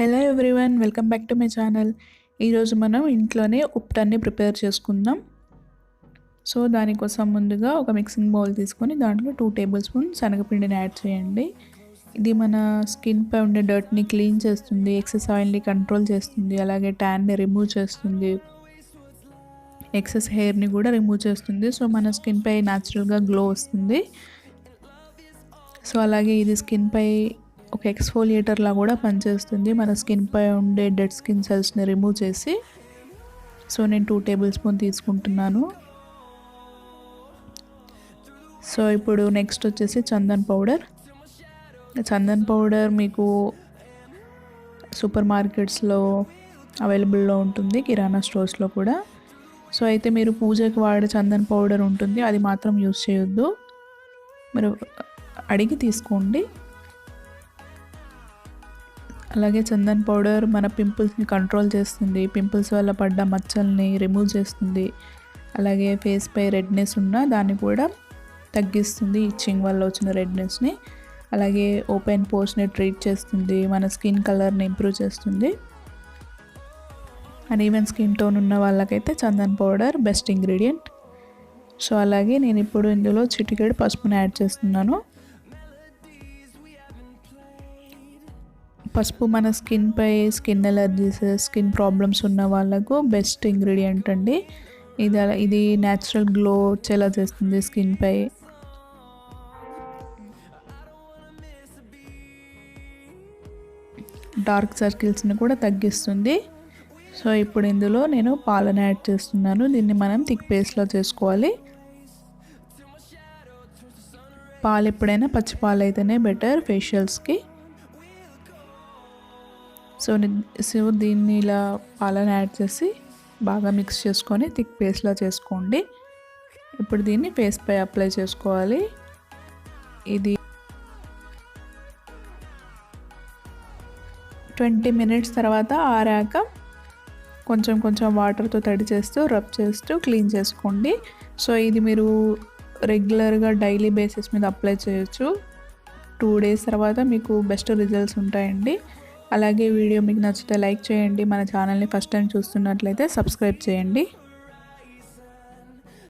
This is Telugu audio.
Hello everyone, welcome back to my channel. ఈరోజు మనం ఇంట్లోనే ఉప్టాన్ని ప్రిపేర్ చేసుకుందాం. సో దానికోసం ముందుగా ఒక మిక్సింగ్ బౌల్ తీసుకొని దాంట్లో 2 టేబుల్ స్పూన్ శనగపిండిని యాడ్ చేయండి. ఇది మన స్కిన్పై ఉండే డర్ట్ని క్లీన్ చేస్తుంది, ఎక్సెస్ ఆయిల్ని కంట్రోల్ చేస్తుంది, అలాగే ట్యాన్ని రిమూవ్ చేస్తుంది, ఎక్సెస్ హెయిర్ని కూడా రిమూవ్ చేస్తుంది. సో మన స్కిన్పై న్యాచురల్గా గ్లో వస్తుంది. సో అలాగే ఇది స్కిన్పై ఒక ఎక్స్ఫోలియేటర్లా కూడా పనిచేస్తుంది, మన స్కిన్పై ఉండే డెడ్ స్కిన్ సెల్స్ని రిమూవ్ చేసి. సో నేను 2 టేబుల్ స్పూన్ తీసుకుంటున్నాను. సో ఇప్పుడు నెక్స్ట్ వచ్చేసి చందన్ పౌడర్. చందన్ పౌడర్ మీకు సూపర్ మార్కెట్స్లో అవైలబుల్లో ఉంటుంది, కిరాణా స్టోర్స్లో కూడా. సో అయితే మీరు పూజకి వాడే చందన్ పౌడర్ ఉంటుంది, అది మాత్రం యూస్ చేయొద్దు, మీరు అడిగి తీసుకోండి. అలాగే చందన్ పౌడర్ మన పింపుల్స్ని కంట్రోల్ చేస్తుంది, పింపుల్స్ వల్ల పడ్డ మచ్చల్ని రిమూవ్ చేస్తుంది, అలాగే ఫేస్పై రెడ్నెస్ ఉన్న దాన్ని కూడా తగ్గిస్తుంది, ఇచ్చింగ్ వల్ల వచ్చిన రెడ్నెస్ని. అలాగే ఓపెన్ పోర్స్ని ట్రీట్ చేస్తుంది, మన స్కిన్ కలర్ని ఇంప్రూవ్ చేస్తుంది. అండ్ ఈవెన్ స్కిన్ టోన్ ఉన్న వాళ్ళకైతే Chandan powder best ingredient. So అలాగే నేను ఇప్పుడు ఇందులో చిటికెడు పసుపుని యాడ్ చేస్తున్నాను. పసుపు మన స్కిన్పై స్కిన్ ఎలర్జీస్, స్కిన్ ప్రాబ్లమ్స్ ఉన్న వాళ్ళకు బెస్ట్ ఇంగ్రీడియంట్ అండి. ఇది న్యాచురల్ గ్లో వచ్చేలా చేస్తుంది స్కిన్పై. డార్క్ సర్కిల్స్ని కూడా తగ్గిస్తుంది. సో ఇప్పుడు ఇందులో నేను పాలను యాడ్ చేస్తున్నాను. దీన్ని మనం థిక్ పేస్ట్లో చేసుకోవాలి. పాలు ఎప్పుడైనా పచ్చి పాలు అయితేనే బెటర్ ఫేషియల్స్కి. సో దీన్ని ఇలా పాలను యాడ్ చేసి బాగా మిక్స్ చేసుకొని థిక్ పేస్ట్లా చేసుకోండి. ఇప్పుడు దీన్ని ఫేస్పై అప్లై చేసుకోవాలి. ఇది 20 మినిట్స్ తర్వాత ఆరాక కొంచెం కొంచెం వాటర్తో తడి చేస్తూ రబ్ చేస్తూ క్లీన్ చేసుకోండి. సో ఇది మీరు రెగ్యులర్గా డైలీ బేసిస్ మీద అప్లై చేయొచ్చు. 2 డేస్ తర్వాత మీకు బెస్ట్ రిజల్ట్స్ ఉంటాయండి. అలాగే వీడియో మీకు నచ్చితే లైక్ చేయండి, మన ఛానల్ని ఫస్ట్ టైం చూస్తున్నట్లయితే సబ్స్క్రైబ్ చేయండి.